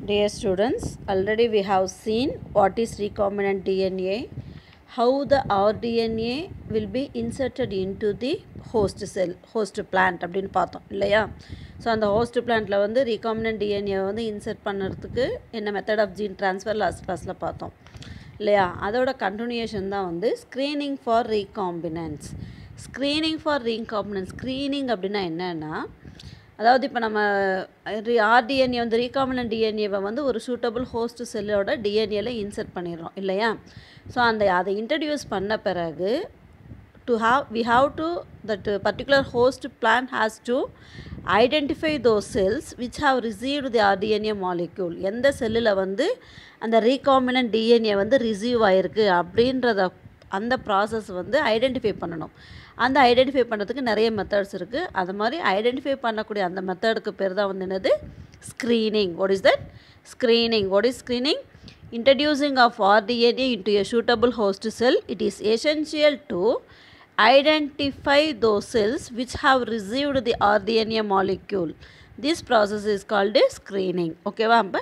Dear students, already we have seen what is recombinant DNA, how the rDNA will be inserted into the host cell, host plant அப்படின்னு பார்த்தோம் இல்லையா. So அந்த host plantல வந்து recombinant DNA வந்து insert பண்ணுறதுக்கு என்ன method of gene transfer last கிளாஸில் பார்த்தோம் இல்லையா. அதோட கண்டினியூஷன் தான் வந்து ஸ்க்ரீனிங் ஃபார் ரீகாம்பினன்ஸ். ஸ்க்ரீனிங் அப்படின்னா என்னென்னா, அதாவது இப்போ நம்ம ஆர்டிஎன்ஏ வந்து ரீகாம்பினன்ட் டிஎன்ஏவை வந்து ஒரு சூட்டபிள் ஹோஸ்ட் செல்லோட டிஎன்ஏல இன்சர்ட் பண்ணிடுறோம் இல்லையா. ஸோ அதை இன்ட்ரடியூஸ் பண்ண பிறகு we have to that particular host plant has to identify those cells which have received the rDNA molecule. எந்த செல்லில் வந்து அந்த ரீகாம்பினன்ட் டிஎன்ஏ வந்து ரிசீவ் ஆகிருக்கு அப்படின்றத அந்த ப்ராசஸ் வந்து ஐடென்டிஃபை பண்ணணும். அந்த ஐடென்டிஃபை பண்ணுறதுக்கு நிறைய மெத்தட்ஸ் இருக்குது. அது மாதிரி ஐடென்டிஃபை பண்ணக்கூடிய அந்த மெத்தடுக்கு பேர் தான் வந்து என்னது, screening. What is that? Screening. What is screening? Introducing of rDNA into a suitable host cell, it is essential to identify those cells which have received the rDNA molecule. This process is called screening. ஓகேவா? அப்போ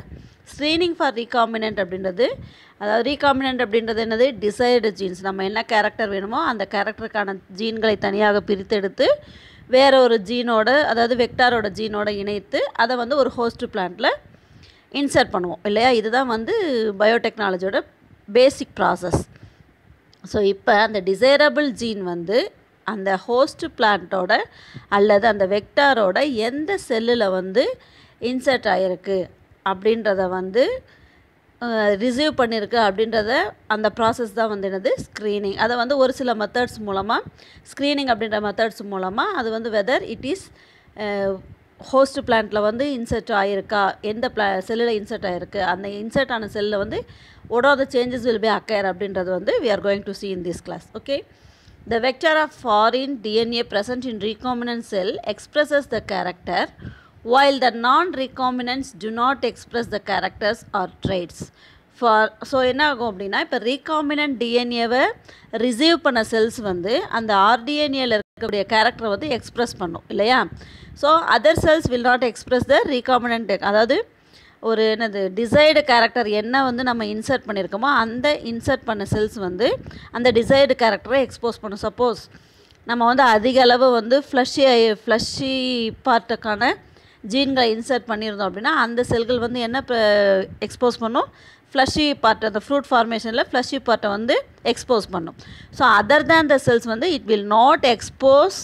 screening for recombinant அப்படின்றது, அதாவது recombinant அப்படின்றது என்னது, desired jeans. நம்ம என்ன character வேணுமோ அந்த கேரக்டருக்கான ஜீன்களை தனியாக பிரித்தெடுத்து வேற ஒரு ஜீனோட, அதாவது வெக்டாரோட ஜீனோட இணைத்து அதை வந்து ஒரு ஹோஸ்ட் பிளான்ட்டில் இன்சர்ட் பண்ணுவோம் இல்லையா. இதுதான் வந்து பயோடெக்னாலஜியோட பேசிக் ப்ராசஸ். ஸோ இப்போ அந்த டிசைரபிள் ஜீன் வந்து அந்த ஹோஸ்ட் பிளான்ட்டோட அல்லது அந்த வெக்டாரோட எந்த செல்லில் வந்து இன்சர்ட் ஆகிருக்கு அப்படின்றத வந்து ரிசீவ் பண்ணியிருக்கு அப்படின்றத அந்த ப்ராசஸ் தான் வந்து என்னது, ஸ்க்ரீனிங். அதை வந்து ஒரு சில மெத்தட்ஸ் மூலமாக, ஸ்க்ரீனிங் அப்படின்ற மெத்தட்ஸ் மூலமாக அது வந்து வெதர் இட் இஸ் ஹோஸ்ட் பிளான்ட்டில் வந்து இன்சர்ட் ஆகிருக்கா, எந்த செல்லில் இன்சர்ட் ஆகிருக்கு, அந்த இன்சர்ட் ஆன செல்லில் வந்து what are the changes will be occur அப்படின்றது வந்து we are going to see in this class. Okay, the vector of foreign DNA present in recombinant cell expresses the character while the non-recombinants do not express the characters or traits. So என்ன ஆகும் அப்படின்னா, இப்போ recombinant டிஎன்ஏவை receive பண்ண cells வந்து அந்த ஆர்டிஎன்ஏல இருக்கக்கூடிய கேரக்டரை வந்து எக்ஸ்ப்ரெஸ் பண்ணும் இல்லையா. So other cells will not express the recombinant, அதாவது ஒரு என்னது டிசைர்டு கேரக்டர் என்ன வந்து நம்ம இன்சர்ட் பண்ணியிருக்கோமோ அந்த இன்சர்ட் பண்ண செல்ஸ் வந்து அந்த டிசைர்டு கேரக்டரை எக்ஸ்போஸ் பண்ணும். சப்போஸ் நம்ம வந்து அதிக அளவு வந்து ஃப்ளஷி பார்ட்டுக்கான ஜீன்களை இன்சர்ட் பண்ணியிருந்தோம் அப்படின்னா அந்த செல்கள் வந்து என்ன எக்ஸ்போஸ் பண்ணும், ஃப்ளஷி பார்ட், அந்த ஃப்ரூட் ஃபார்மேஷனில் ஃப்ளஷி பார்ட்டை வந்து எக்ஸ்போஸ் பண்ணும். So other than the cells வந்து it will not expose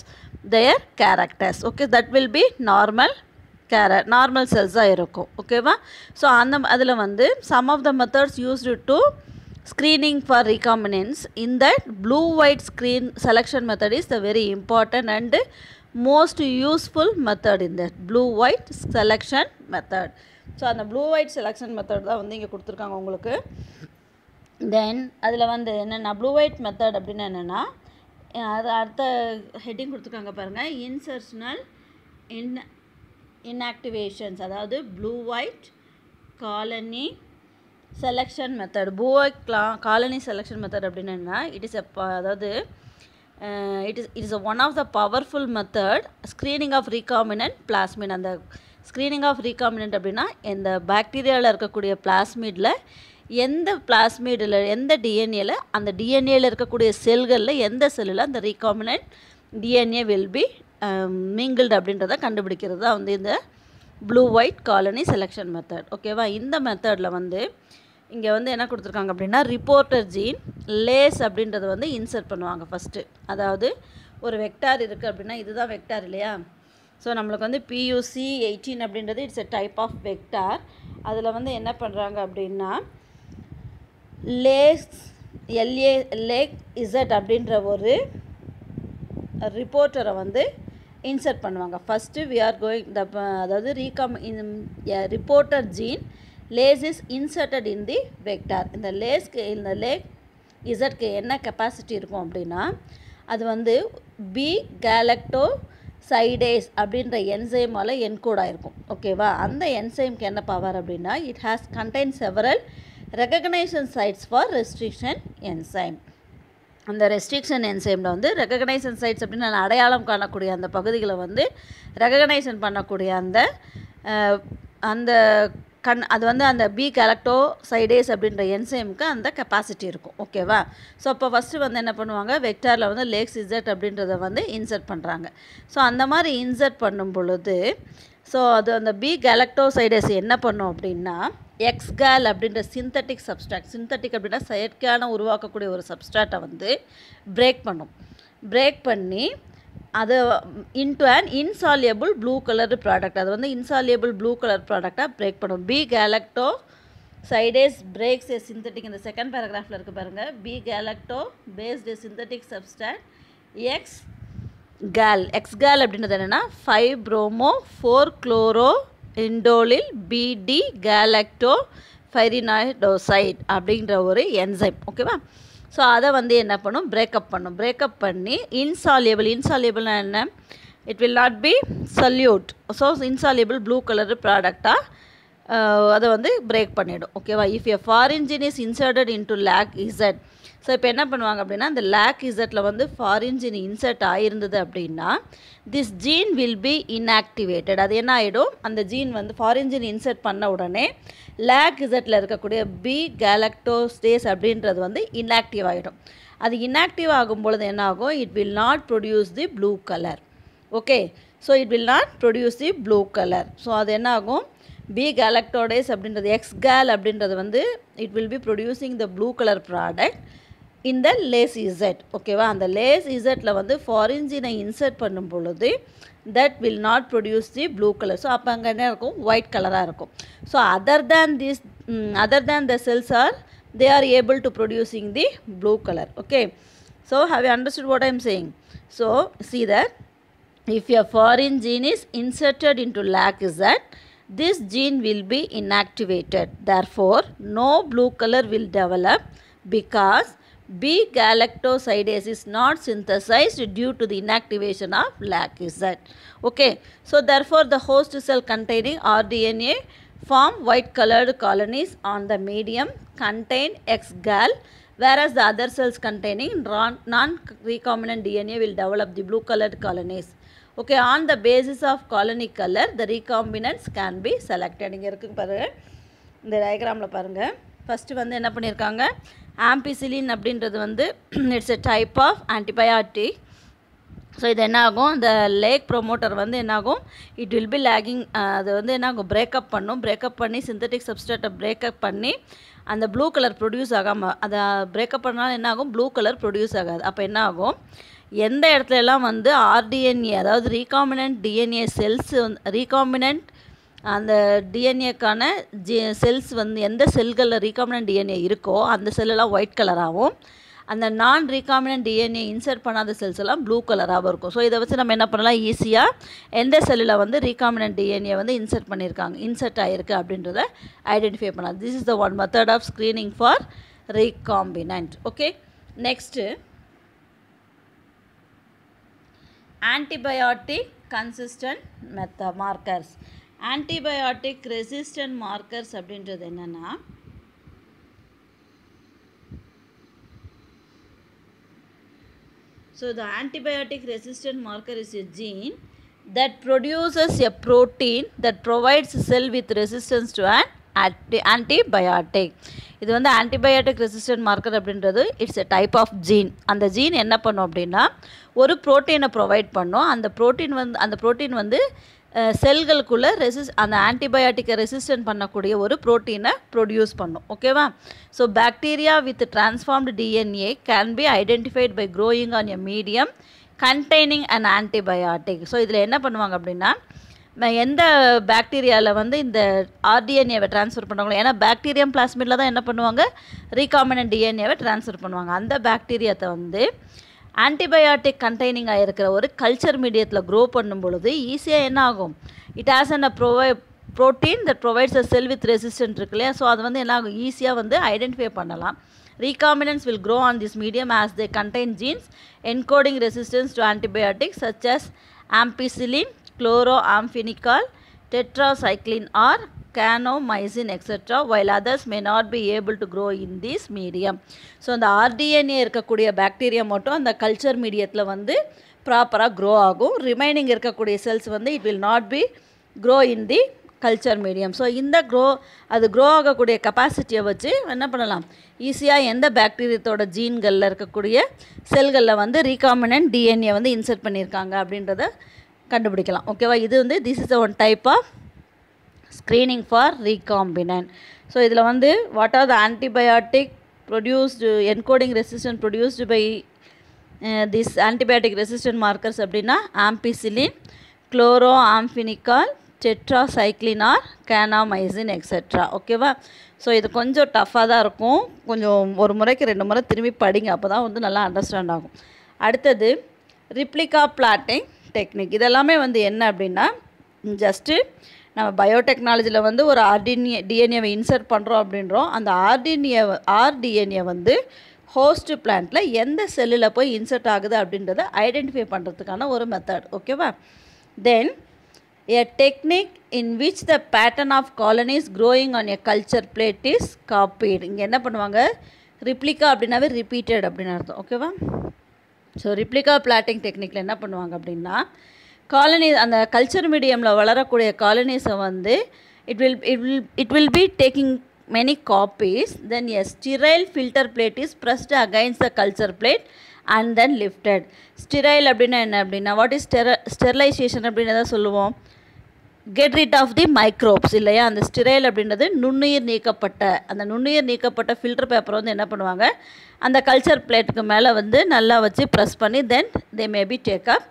their characters. Okay, that will be normal செல்ஸாக இருக்கும். ஓகேவா? ஸோ அதில் வந்து some of the methods used to screening for recombinants in that blue white screen selection method is the very important and most useful method in that blue white selection method. So அந்த blue white selection method தான் வந்து இங்கே கொடுத்துருக்காங்க உங்களுக்கு. தென் அதில் வந்து என்னென்னா blue white method அப்படின்னா என்னென்னா, அது அடுத்த ஹெட்டிங் கொடுத்துருக்காங்க பாருங்கள், இன்சர்ஷனல் inactivations, அதாவது blue white colony selection method. Blue white colony selection method அப்படின்னா இட் இஸ் அதாவது it is one of the powerful method screening of recombinant plasmid. அந்த ஸ்க்ரீனிங் ஆஃப் ரீகாம்பினன்ட் அப்படின்னா இந்த பாக்டீரியாவில் இருக்கக்கூடிய பிளாஸ்மிடில் எந்த டிஎன்ஏல அந்த டிஎன்ஏல இருக்கக்கூடிய செல்களில் எந்த செல்லில் அந்த recombinant DNA will be mingled அப்படின்றத கண்டுபிடிக்கிறது தான் வந்து இந்த blue white colony selection method. ஓகேவா? இந்த மெத்தடில் வந்து இங்கே வந்து என்ன கொடுத்துருக்காங்க அப்படின்னா, ரிப்போர்ட்டர் ஜீன் லேஸ் அப்படின்றத வந்து இன்சர்ட் பண்ணுவாங்க ஃபஸ்ட்டு. அதாவது ஒரு வெக்டார் இருக்குது அப்படின்னா, இதுதான் வெக்டார் இல்லையா. ஸோ நம்மளுக்கு வந்து PUC18 அப்படின்றது it's a type of vector. அதில் வந்து என்ன பண்ணுறாங்க அப்படின்னா, லேஸ் LAZ அப்படின்ற ஒரு ரிப்போர்ட்டரை வந்து இன்சர்ட் பண்ணுவாங்க. ஃபஸ்ட்டு வி ஆர் கோயிங் அதாவது reporter gene lac is inserted in the vector. இந்த லேக் இசட்க்கு என்ன கெப்பாசிட்டி இருக்கும் அப்படின்னா, அது வந்து பி கேலக்டோ சைடேஸ் அப்படின்ற என்சைமால் என்கோட் ஆகிருக்கும். ஓகேவா? அந்த என்சைம்க்கு என்ன பவர் அப்படின்னா, it has contain several recognition sites for restriction enzyme. அந்த ரெஸ்ட்ரிக்ஷன் என்சைமில் வந்து ரெகக்னைசேஷன் சைட்ஸ் அப்படின்னு நான் அடையாளம் காணக்கூடிய அந்த பகுதிகளை வந்து ரெகக்னைசேஷன் பண்ணக்கூடிய அந்த அது வந்து அந்த பி கேலக்டோசைடேஸ் அப்படின்ற என்சைமுக்கு அந்த கெப்பாசிட்டி இருக்கும். ஓகேவா? ஸோ அப்போ ஃபஸ்ட்டு வந்து என்ன பண்ணுவாங்க, வெக்டாரில் வந்து லேக்ஸ் இசட் அப்படின்றத வந்து இன்சர்ட் பண்ணுறாங்க. ஸோ அந்த மாதிரி இன்சர்ட் பண்ணும் பொழுது ஸோ அது அந்த பி கேலக்டோசைடேஸ் என்ன பண்ணும் அப்படின்னா, எக்ஸ்கால் அப்படின்ற சிந்தட்டிக் சப்ஸ்ட்ராக்ட், சிந்தட்டிக் அப்படின்னா செயற்கையான உருவாக்கக்கூடிய ஒரு சப்ஸ்ட்ராட்டை வந்து பிரேக் பண்ணும். பிரேக் பண்ணி அது into an insoluble blue colour product, அது வந்து இன்சாலியபிள் ப்ளூ கலர் ப்ராடக்டாக பிரேக் பண்ணும். B galactosidase breaks a synthetic, இந்த செகண்ட் பேராகிராஃபில் இருக்குது பாருங்கள். B galacto based synthetic substrate X gal அப்படின்றது என்னென்னா 5-bromo 4-chloro இண்டோலில் பிடி கேலக்டோ ஃபைரினாய்டோசைட் அப்படின்ற ஒரு என்சைம். ஓகேவா? ஸோ அதை வந்து என்ன பண்ணும், பிரேக்கப் பண்ணும். பிரேக்கப் பண்ணி இன்சாலியபிள்னா என்ன, it will not be soluble. So insoluble blue colour ப்ராடக்டாக அதை வந்து பிரேக் பண்ணிவிடும். ஓகேவா? If a foreign gene is inserted into lac Z, so இப்போ என்ன பண்ணுவாங்க அப்படின்னா, அந்த லேக் இசட்டில் வந்து ஃபாரின் ஜீன் இன்சர்ட் ஆகிருந்தது அப்படின்னா this gene will be inactivated. அது என்ன ஆகிடும், அந்த ஜீன் வந்து ஃபாரின் ஜீன் இன்சர்ட் பண்ண உடனே லேக் இசட்டில் இருக்கக்கூடிய பி கேலக்டோஸ்டேஸ் அப்படின்றது வந்து இன்ஆக்டிவ் ஆகிடும். அது இன்ஆக்டிவ் ஆகும் பொழுது என்ன ஆகும், it will not produce the blue colour. Okay, so it will not produce the blue colour. So அது என்ன ஆகும், பி கேலக்டோடேஸ் அப்படின்றது எக்ஸ்கால் அப்படின்றது வந்து it will be producing the blue colour product இந்த லேஸ் இசட். ஓகேவா? அந்த லேஸ் இசட்டில் வந்து ஃபாரின் ஜீனை இன்சர்ட் பண்ணும் பொழுது that will not produce the blue colour. So அப்போ அங்கே என்ன இருக்கும், ஒயிட் கலராக இருக்கும். So other than the cells they are able to producing the blue color. Okay, so have you understood what I am saying? So see that if a foreign gene is inserted into lac Z, this gene will be inactivated. Therefore no blue color will develop because B galactosidase is not synthesized due to the inactivation of lac Z. Okay, so therefore the host cell containing rDNA form white colored colonies on the medium contain X-gal, whereas the other cells containing non-recombinant DNA will develop the blue colored colonies. Okay, on the basis of colony color the recombinants can be selected. இங்கே இருக்குது பாருங்கள், இந்த டயக்ராமில் பாருங்கள். First வந்து என்ன பண்ணியிருக்காங்க, ampicillin அப்படின்றது வந்து it's a type of antibiotic. So இது என்ன ஆகும், இந்த லேக் ப்ரொமோட்டர் வந்து என்னாகும், இட் வில் பி லேகிங், அது வந்து என்ன ஆகும், பிரேக்கப் பண்ணும். பிரேக்கப் பண்ணி சிந்தட்டிக் சப்ஸ்ட்ரேட்டை பிரேக்கப் பண்ணி அந்த ப்ளூ கலர் ப்ரொடியூஸ் ஆகாமல், அதை பிரேக்கப் பண்ணாலும் என்ன ஆகும், ப்ளூ கலர் ப்ரொடியூஸ் ஆகாது. அப்போ என்ன ஆகும், எந்த இடத்துலலாம் வந்து ஆர்டிஎன்ஏ அதாவது ரீகாம்பினன்ட் டிஎன்ஏ செல்ஸ் ரீகாம்பினன்ட் அந்த டிஎன்ஏக்கான செல்ஸ் வந்து எந்த செல்களில் ரீகாம்பினன்ட் டிஎன்ஏ இருக்கோ அந்த செல்லெல்லாம் ஒயிட் கலராகவும், அந்த நான் ரீகாம்பினன்ட் டிஎன்ஏ இன்சர்ட் பண்ணாத செல்ஸ் எல்லாம் ப்ளூ கலராகவும் இருக்கும். ஸோ இதை வச்சு நம்ம என்ன பண்ணலாம், ஈஸியாக எந்த செல்லில் வந்து ரீகாம்பினன்ட் டிஎன்ஏ வந்து இன்சர்ட் ஆகிருக்கு அப்படின்றத ஐடென்டிஃபை பண்ணலாம். This is the one method of screening for recombinant. Okay, next antibiotic consistent markers. Antibiotic resistant markers அப்படின்றது என்னென்னா, so the antibiotic resistant marker is a gene that produces a protein that provides cell with resistance to an antibiotic. இது வந்து antibiotic resistant marker அப்படின்றது it's a type of gene. அந்த gene என்ன பண்ணும் அப்படின்னா ஒரு ப்ரோட்டீனை ப்ரொவைட் பண்ணும். அந்த ப்ரோட்டீன் வந்து செல்களுக்குள்ளே அந்த ஆன்டிபயோட்டிக்கை ரெசிஸ்டன்ட் பண்ணக்கூடிய ஒரு ப்ரோட்டீனை ப்ரொடியூஸ் பண்ணும். ஓகேவா? So bacteria with transformed DNA can be identified by growing on a medium containing an antibiotic. So இதில் என்ன பண்ணுவாங்க அப்படின்னா, எந்த பாக்டீரியாவில் வந்து இந்த ஆர்டிஎன்ஏவை ட்ரான்ஸ்ஃபர் பண்ணுவாங்களோ, ஏன்னா பாக்டீரியம் பிளாஸ்மிடில் தான் என்ன பண்ணுவாங்க, ரீகாம்பினன்ட் டிஎன்ஏவை ட்ரான்ஸ்ஃபர் பண்ணுவாங்க. அந்த பாக்டீரியாத்தை வந்து ஆன்டிபயோட்டிக் கண்டெய்னிங்காக இருக்கிற ஒரு கல்ச்சர் மீடியத்தில் க்ரோ பண்ணும் பொழுது ஈஸியாக என்ன ஆகும், it has an protein that provides a sell with resistant இருக்கு இல்லையா. ஸோ அது வந்து என்ன ஆகும், ஈஸியாக வந்து ஐடென்டிஃபை பண்ணலாம். recombinants will grow on this medium as they contain genes encoding resistance to antibiotics such as ampicillin, chloroamphenicol, tetracycline or canomycin etc., while others may not be able to grow in this medium. So அந்த rDNA இருக்கக்கூடிய bacteria மட்டும் அந்த culture மீடியத்தில் வந்து ப்ராப்பராக grow ஆகும். Remaining இருக்கக்கூடிய cells வந்து it will not B grow in the culture medium. So இந்த அது க்ரோ ஆகக்கூடிய கெப்பாசிட்டியை வச்சு என்ன பண்ணலாம், ஈஸியாக எந்த பாக்டீரியத்தோட ஜீன்களில் இருக்கக்கூடிய செல்களில் வந்து ரீகாம்பினன்ட் டிஎன்ஏ வந்து இன்சர்ட் பண்ணியிருக்காங்க அப்படின்றத கண்டுபிடிக்கலாம். ஓகேவா, இது வந்து this is one type of screening for recombinant. So இதில் வந்து what are the antibiotic produced encoding resistant produced by this antibiotic resistant markers அப்படின்னா ampicillin, chloramphenicol, tetracycline or kanamycin etcetera. ஓகேவா, ஸோ இது கொஞ்சம் டஃப்பாக தான் இருக்கும், கொஞ்சம் ஒரு முறைக்கு 2 முறை திரும்பி படிங்க, அப்போ தான் வந்து நல்லா அண்டர்ஸ்டாண்ட் ஆகும். அடுத்தது ரிப்ளிகா பிளாட்டிங் டெக்னிக். இதெல்லாமே வந்து என்ன அப்படின்னா, ஜஸ்ட்டு நம்ம பயோடெக்னாலஜியில் வந்து ஒரு டிஎன்ஏவை இன்சர்ட் பண்ணுறோம் அப்படின்றோம். அந்த ஆர்டிஎன்ஏ வந்து ஹோஸ்ட் பிளான்ட்டில் எந்த செல்லில் போய் இன்சர்ட் ஆகுது அப்படின்றத ஐடென்டிஃபை பண்ணுறதுக்கான ஒரு மெத்தட். ஓகேவா, தென் a technique in which the pattern of colonies growing on a culture plate is copied. இங்கே என்ன பண்ணுவாங்க, ரிப்ளிகா அப்படின்னாவே ரிப்பீட்டட் அப்படின்னு அர்த்தம். ஓகேவா, ஸோ ரிப்ளிகா பிளாட்டிங் டெக்னிக்கில் என்ன பண்ணுவாங்க அப்படின்னா, காலனி அந்த கல்ச்சர் மீடியமில் வளரக்கூடிய காலனிஸை வந்து it will be taking many copies, then a sterile filter plate is pressed against the culture plate and then lifted. ஸ்டிரைல் அப்படின்னா என்ன அப்படின்னா, வாட் இஸ் ஸ்டெரிலைசேஷன் அப்படின்னு தான் சொல்லுவோம், get rid of the microbes இல்லையா. அந்த ஸ்டிரைல் அப்படின்றது நுண்ணுயிர் நீக்கப்பட்ட, அந்த நுண்ணுயிர் நீக்கப்பட்ட ஃபில்டர் பேப்பரை வந்து என்ன பண்ணுவாங்க, அந்த கல்ச்சர் பிளேட்டுக்கு மேலே வந்து நல்லா வச்சு ப்ரெஸ் பண்ணி then they may be take up,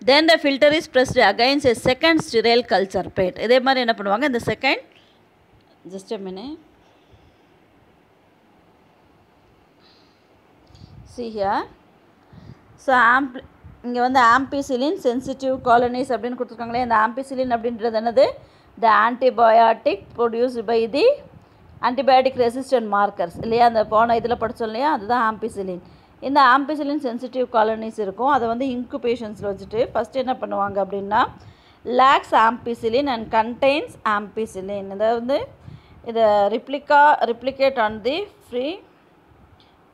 then the filter is pressed against a second sterile culture plate. இதே மாதிரி என்ன பண்ணுவாங்க, இந்த second just a minute see here. So இங்கே வந்து ஆம்பிசிலின் சென்சிட்டிவ் காலனிஸ் அப்படின்னு கொடுத்துருக்காங்களே, இந்த ஆம்பிசிலின் அப்படின்றது என்னது, the antibiotic produced by the antibiotic resistant markers இல்லையா, அந்த போன இதில் படித்தோம் இல்லையா, அதுதான் ஆம்பிசிலின். இந்த ஆம்பிசிலின் சென்சிட்டிவ் காலனிஸ் இருக்கும், அதை வந்து இன்குபேஷன்ஸில் வச்சுட்டு ஃபஸ்ட்டு என்ன பண்ணுவாங்க அப்படின்னா, lacks ampicillin and contains ampicillin. இதை வந்து இதை replicate on the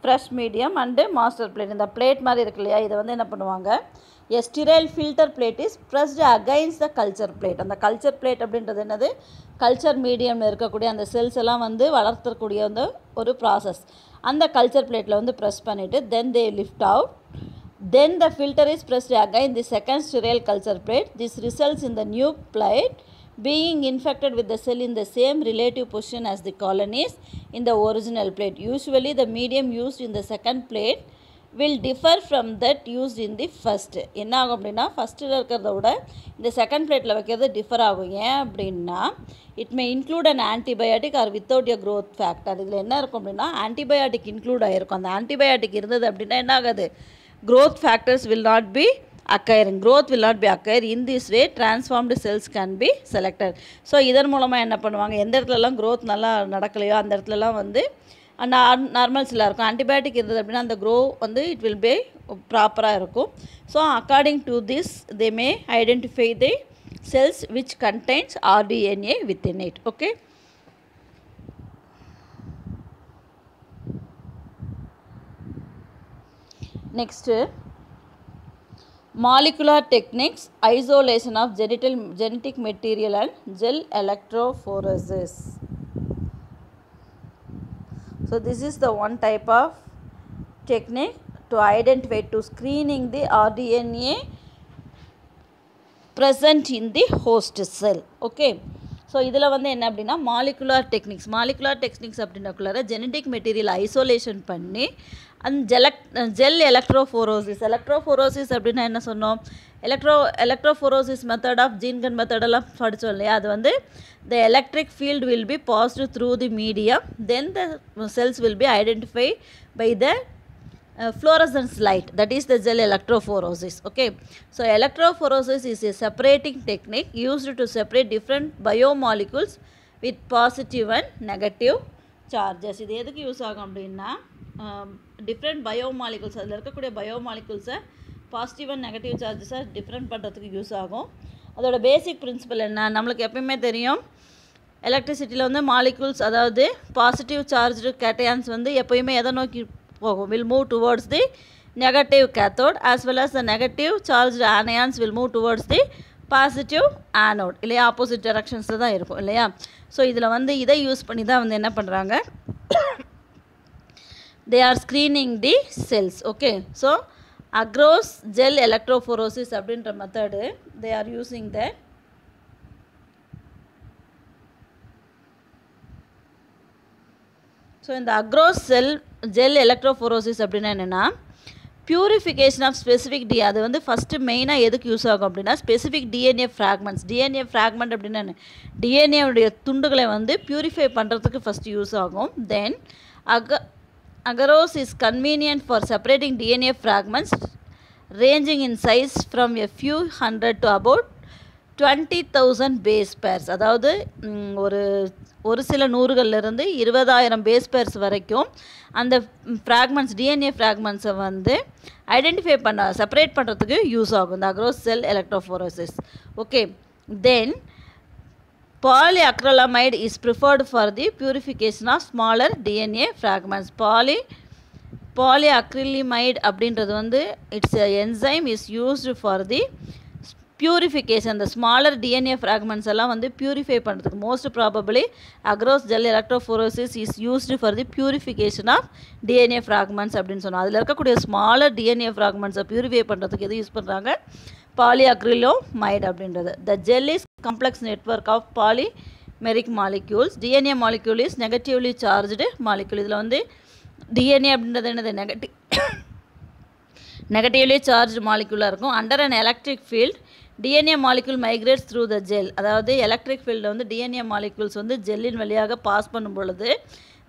fresh medium and master plate. இந்த பிளேட் மாதிரி இருக்கு இல்லையா, இதை வந்து என்ன பண்ணுவாங்க, a sterile filter plate is pressed against the culture plate. அந்த கல்ச்சர் பிளேட் அப்படின்றது என்னது, கல்ச்சர் மீடியமில் இருக்கக்கூடிய அந்த செல்ஸ் எல்லாம் வந்து வளர்த்தக்கூடிய அந்த ஒரு ப்ராசஸ். அந்த கல்ச்சர் பிளேட்டில் வந்து ப்ரெஸ் பண்ணிவிட்டு then they lift out, then the filter is pressed again the second sterile culture plate. This results in the new plate being infected with the cell in the same relative position as the colonies in the original plate. Usually the medium used in the second plate will differ from that used in the first. என்ன ஆகும் அப்படின்னா, ஃபஸ்ட்டில் இருக்கிறத விட இந்த second பிளேட்டில் வைக்கிறது differ ஆகும். ஏன் அப்படின்னா, it may include an antibiotic or without a growth factor. இதில் என்ன இருக்கும் அப்படின்னா, ஆன்டிபயோட்டிக் இன்க்ளூட் ஆகிருக்கும். அந்த ஆன்டிபயோட்டிக் இருந்தது அப்படின்னா என்ன ஆகாது, growth factors will not B occurring, growth will not be occur. In this way transformed cells can be selected. So இதன் மூலமாக என்ன பண்ணுவாங்க, எந்த இடத்துலலாம் growth நல்லா நடக்கலையோ அந்த இடத்துலலாம் வந்து நார்மல் செல்லாக இருக்கும். ஆன்டிபயோட்டிக் இருந்தது அப்படின்னா அந்த க்ரோ வந்து இட் வில் பி ப்ராப்பராக இருக்கும். So according to this they May identify the cells which contains RDNA within it. Okay. Next, molecular techniques, isolation of genetic material and gel electrophoresis. So this is the one type of technique to identify, to screening the RDNA present in the host cell. Okay. So இதில் வந்து என்ன அப்படின்னா molecular techniques அப்படின்னாக்குள்ளார genetic material isolation பண்ணி அந்த gel electrophoresis அப்படின்னா என்ன சொன்னோம், எலக்ட்ரோஃபோரோசிஸ் மெத்தட் ஆஃப் ஜீன்கன் மெத்தடெல்லாம் படித்தோம் இல்லையா. அது வந்து the electric field will be passed through the medium, then the cells will be identify by the fluorescence light, that is the gel electrophoresis. Okay, so electrophoresis is a separating technique used to separate different biomolecules with positive and negative charges. இது எதுக்கு use ஆகும் அப்படின்னா, different biomolecules, அதில் இருக்கக்கூடிய பயோமாலிகுல்ஸை positive and negative சார்ஜஸை different பண்ணுறதுக்கு use ஆகும். அதோட பேசிக் principal என்ன, நம்மளுக்கு எப்பயுமே தெரியும், எலக்ட்ரிசிட்டியில் வந்து மாலிகுல்ஸ், அதாவது பாசிட்டிவ் சார்ஜ்டு கேட்டயான்ஸ் வந்து எப்பயுமே எதை நோக்கி போகும், will move towards the negative cathode, as well as the negative charged anions will move towards the positive anode இல்லையா, ஆப்போசிட் டைரக்ஷன்ஸில் தான் இருக்கும் இல்லையா. ஸோ இதில் வந்து இதை யூஸ் பண்ணி தான் வந்து என்ன பண்ணுறாங்க, they are screening the cells. Okay, so Agarose gel electrophoresis அப்படின்ற method they are using that. So இந்த Agarose gel electrophoresis அப்படின்னா என்னென்னா, பியூரிஃபிகேஷன் ஆஃப் ஸ்பெசிஃபிக் அது வந்து ஃபஸ்ட்டு மெயினாக எதுக்கு யூஸ் ஆகும் அப்படின்னா, specific DNA fragments. DNA fragment அப்படின்னா என்ன, டிஎன்ஏவுடைய துண்டுகளை வந்து பியூரிஃபை பண்ணுறதுக்கு ஃபஸ்ட்டு யூஸ் ஆகும். தென் Agarose is convenient for separating DNA fragments ranging in size from a few hundred to about 20,000 base pairs. அதாவது ஒரு சில நூறுகள்லேருந்து 20,000 பேஸ் பேர்ஸ் வரைக்கும் அந்த ஃப்ராக்மெண்ட்ஸ் டிஎன்ஏ ஃப்ராக்மெண்ட்ஸை வந்து ஐடென்டிஃபை செப்பரேட் பண்ணுறதுக்கு யூஸ் ஆகும் இந்த Agarose gel electrophoresis. Okay, then polyacrylamide is preferred for the purification of smaller DNA fragments. Polyacrylamide அப்படின்றது வந்து it's enzyme is used for the purification. the smaller DNA fragments எல்லாம் வந்து purify பண்ணுறதுக்கு most probably Agarose gel electrophoresis is used for the purification of DNA fragments அப்படின்னு சொன்னோம். அதில் இருக்கக்கூடிய smaller DNA fragments purify பண்ணுறதுக்கு எது யூஸ் பண்ணுறாங்க, polyacrylamide அப்படின்றது. the gel is complex network of polymeric molecules. DNA molecule is negatively charged molecule. இதில் வந்து DNA அப்படின்றது என்னது, நெகட்டிவ்லி சார்ஜ் மாலிகுலாக இருக்கும். Under an electric field DNA molecule migrates through the gel. அதாவது எலக்ட்ரிக் ஃபீல்டில் வந்து DNA molecules வந்து ஜெல்லின் வழியாக பாஸ் பண்ணும் பொழுது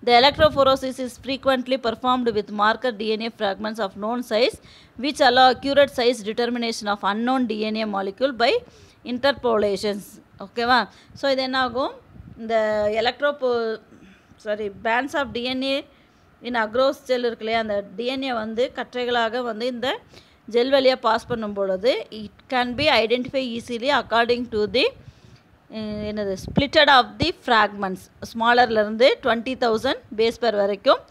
the electrophoresis is frequently performed with marker DNA fragments of known size which allow accurate size determination of unknown DNA molecule by interpolations. ஓகேவா. So இது என்ன ஆகும், இந்த bands of DNA in Agarose gel இருக்கு இல்லையா, அந்த டிஎன்ஏ வந்து கற்றைகளாக வந்து இந்த ஜெல் வழியாக பாஸ் பண்ணும் பொழுது it can be identify easily according to the என்னது ஸ்பிளிட்டட் ஆஃப் தி ஃப்ராக்மெண்ட்ஸ். ஸ்மாலர்லேருந்து 20,000 பேஸ் பேர் வரைக்கும்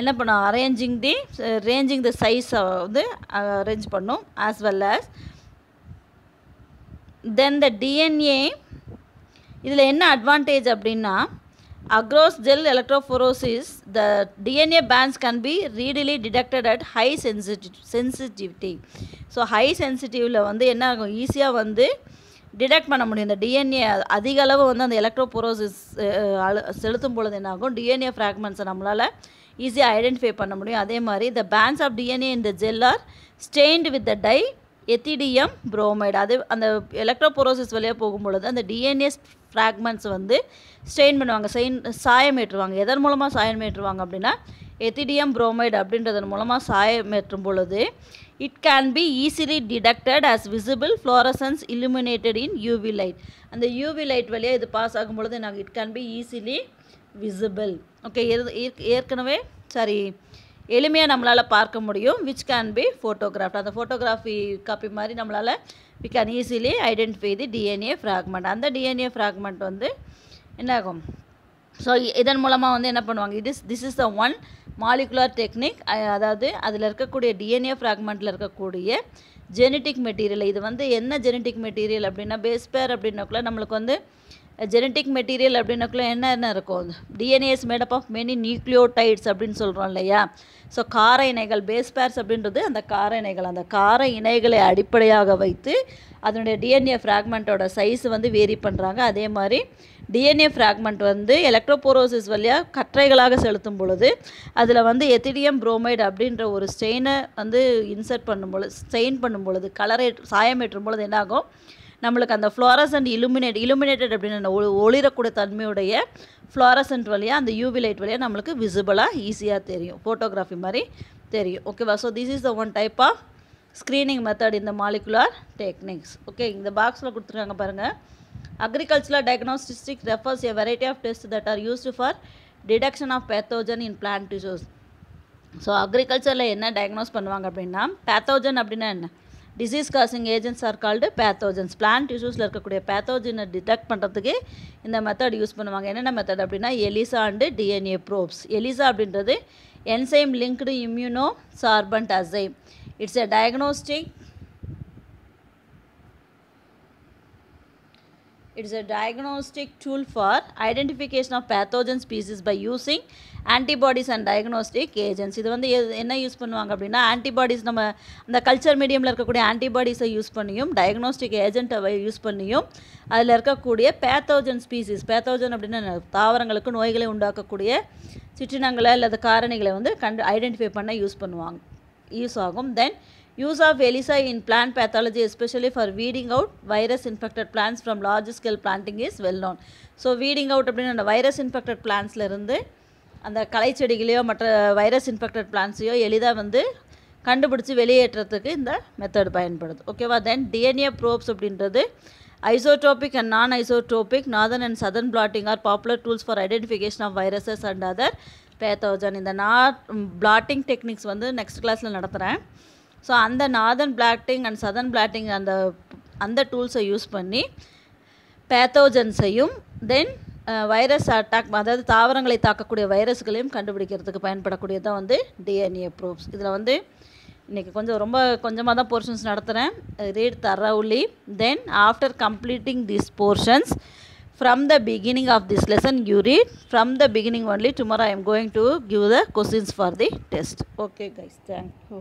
என்ன பண்ணும், ரேஞ்சிங் தி சைஸை வந்து அரேஞ்ச் பண்ணும். As well as then the DNA. இதில் என்ன அட்வான்டேஜ் அப்படின்னா, Agarose gel electrophoresis, the DNA bands can be readily detected at high sensitivity. So high சென்சிட்டிவில் வந்து என்ன ஆகும், ஈஸியாக வந்து டிடெக்ட் பண்ண முடியும். இந்த டிஎன்ஏ அதிக அளவு வந்து அந்த எலக்ட்ரோபோரோசிஸ் செலுத்தும் பொழுது என்ன ஆகும், டிஎன்ஏ ஃப்ராக்மெண்ட்ஸை நம்மளால் ஈஸியாக ஐடென்டிஃபை பண்ண முடியும். அதே மாதிரி the bands of DNA in the gel are stained with the dye ethidium bromide. அது அந்த எலக்ட்ரோபோரோசிஸ் வழியாக போகும்பொழுது அந்த டிஎன்ஏ ஃப்ராக்மெண்ட்ஸ் வந்து ஸ்டெயின் பண்ணுவாங்க, சாயமேற்றுவாங்க. எதன் மூலமாக சாயமேற்றுவாங்க அப்படின்னா, எத்திடியம் புரோமைடு அப்படின்றதன் மூலமாக சாயமேற்றும் பொழுது it can be easily detected as visible fluorescence illuminated in UV light. அந்த யூவி லைட் வழியாக இது பாஸ் ஆகும் பொழுது நாங்கள் it can be easily visible. Okay, ஏற்கனவே எளிமையாக நம்மளால் பார்க்க முடியும். Which can be photographed. அந்த ஃபோட்டோகிராஃபி காப்பி மாதிரி நம்மளால் we can easily identify the DNA fragment. அந்த டிஎன்ஏ ஃப்ராக்மெண்ட் வந்து என்ன ஆகும், ஸோ இதன் மூலமாக வந்து என்ன பண்ணுவாங்க, this is the one molecular technique. அதாவது அதில் இருக்கக்கூடிய டிஎன்ஏ ஃப்ராக்மெண்ட்டில் இருக்கக்கூடிய ஜெனட்டிக் மெட்டீரியல். இது வந்து என்ன ஜெனட்டிக் மெட்டீரியல் அப்படின்னா, பேஸ் பேர் அப்படின்னாக்குள்ள நம்மளுக்கு வந்து ஜெனட்டிக் மெட்டீரியல் அப்படின்னாக்குள்ள என்ன இருக்கும், DNA is made up of many nucleotides அப்படின்னு சொல்கிறோம் இல்லையா. ஸோ கார இணைகள், பேஸ் பேர்ஸ் அப்படின்றது அந்த கார இணைகள். அந்த கார இணைகளை அடிப்படையாக வைத்து அதனுடைய டிஎன்ஏ ஃப்ராக்மெண்ட்டோட சைஸ் வந்து வேரி பண்ணுறாங்க. அதே மாதிரி டிஎன்ஏ ஃப்ராக்மெண்ட் வந்து எலக்ட்ரோபோரோசிஸ் வழியாக கற்றைகளாக செலுத்தும் பொழுது அதில் வந்து எத்திடியம் புரோமைடு அப்படின்ற ஒரு ஸ்டெயினை வந்து ஸ்டெயின் பண்ணும் பொழுது சாயமேற்றும் பொழுது என்னாகும், நம்மளுக்கு அந்த ஃப்ளோரசன்ட் illuminated அப்படின்னு ஒளிரக்கூடிய தன்மையுடைய ஃப்ளோரசன்ட் வழியாக அந்த யூவி லைட் வழியாக நம்மளுக்கு விசிபிளாக ஈஸியாக தெரியும், ஃபோட்டோகிராஃபி மாதிரி தெரியும். ஓகேவா. So this is the one type of screening method இந்த மாலிகுலர் டெக்னிக்ஸ். ஓகே, இந்த பாக்ஸில் கொடுத்துருக்காங்க பாருங்கள். Agricultural diagnostics refers a variety of tests that are used for detection of pathogen in plant tissues. So அக்ரிகல்ச்சரில் என்ன டயக்னோஸ் பண்ணுவாங்க அப்படின்னா, pathogen அப்படின்னா என்ன, disease causing agents are called pathogens. Plant டிஷ்யூஸில் இருக்கக்கூடிய பேத்தோஜனை டிடெக்ட் பண்ணுறதுக்கு இந்த மெத்தட் யூஸ் பண்ணுவாங்க. என்னென்ன மெத்தட் அப்படின்னா, ELISA and DNA probes. ELISA அப்படின்றது enzyme linked immuno sorbent assay. It's a diagnostic It's a diagnostic tool for identification of pathogen species by using antibodies and diagnostic agents. இது வந்து என்ன use பண்ணுவாங்க அப்படின்னா, antibodies நம்ம அந்த culture மீடியமில் இருக்கக்கூடிய ஆன்டிபாடிஸை யூஸ் பண்ணியும் டயக்னோஸ்டிக் ஏஜென்ட்டை யூஸ் பண்ணியும் அதில் இருக்கக்கூடிய பேத்தோஜன் ஸ்பீசிஸ், பேத்தோஜன் அப்படின்னா தாவரங்களுக்கு நோய்களை உண்டாக்கக்கூடிய சிற்றினங்களை அல்லது காரணிகளை வந்து ஐடென்டிஃபை பண்ண யூஸ் ஆகும். தென் use of ELISA in plant pathology, especially for weeding out virus infected plants from large scale planting, is well known. So weeding out அப்படின்னா அந்த வைரஸ் இன்ஃபெக்டட் பிளான்ட்ஸில் இருந்து அந்த களை செடிகளையோ மற்ற வைரஸ் இன்ஃபெக்டட் பிளான்ட்ஸையோ எளிதாக வந்து கண்டுபிடிச்சி வெளியேற்றத்துக்கு இந்த மெத்தட் பயன்படுது. ஓகேவா? தென் டிஎன்ஏ ப்ரோப்ஸ் அப்படின்றது isotropic and non isotropic northern and southern blotting are popular tools for identification of viruses and other pathogen. இந்த பிளாட்டிங் டெக்னிக்ஸ் வந்து நெக்ஸ்ட் கிளாஸில் நடத்துகிறேன். ஸோ அந்த northern blotting and southern blotting அந்த டூல்ஸை யூஸ் பண்ணி பேத்தோஜன்ஸையும் தென் வைரஸ் அட்டாக், அதாவது தாவரங்களை தாக்கக்கூடிய வைரஸ்களையும் கண்டுபிடிக்கிறதுக்கு பயன்படக்கூடியதான் வந்து டிஎன்ஏ ப்ரூஃப்ஸ். இதில் வந்து இன்றைக்கி கொஞ்சமாக தான் போர்ஷன்ஸ் நடத்துகிறேன். Read thoroughly. Then after completing these portions from the beginning of this lesson, you read from the beginning only. Tomorrow I am going to give the questions for the test. Okay guys, thank you.